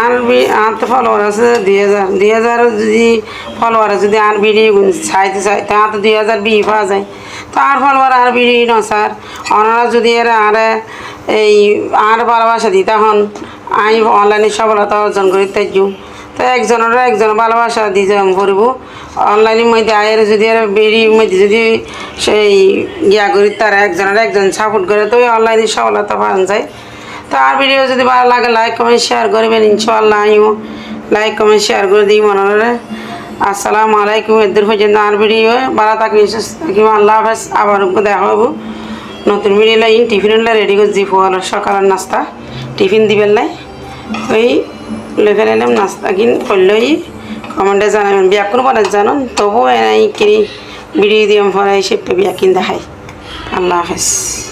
আর তো ফলোয়ার আছে 2000 যদি ফলোয়ার যদি আর ভিডিও চাইতে চাই তা তো 2000 বি পাওয়া যায়। তো আর ফলোয়ার আর ভিডিও ন স্যার ওনারা যদি এরা আরে এই আর ভালোবাসা দিই তখন আমি অনলাইনে সফলতা অর্জন করি তাই তো একজন ভালোবাসা দিয়ে যাম করব অনলাইনের মধ্যে আয়ের যদি আর ভিডিওর মধ্যে যদি সেই করি তারা একজন সাপোর্ট করে তো অনলাইনে সফলতা পাওয়া যায়। তো আর ভিডিও যদি ভালো লাগে লাইক কমেন্ট শেয়ার করবেন ইনশাআল্লাহ আমিও লাইক কমেন্ট শেয়ার করে দিই মনে। আসসালামু আলাইকুম এদের পর্যন্ত আর ভিডিও ভালো থাকবেন সুস্থ থাকবেন আল্লাহ হাফেজ আবার দেখা হবো নতুন ভিডিও লাই টিফিন রেডি করছি সকালের নাস্তা টিফিন দিবেন লাই ওই লেখে নিলাম নাস্তা কিন করলেই কমেন্টে জানাবেন বিয়া কোনো পরে জানুন তবুও এনাই কিনি ভিডিও দিয়ে পরে সেটা বিয়া কিন দেখাই আল্লাহ হাফেজ।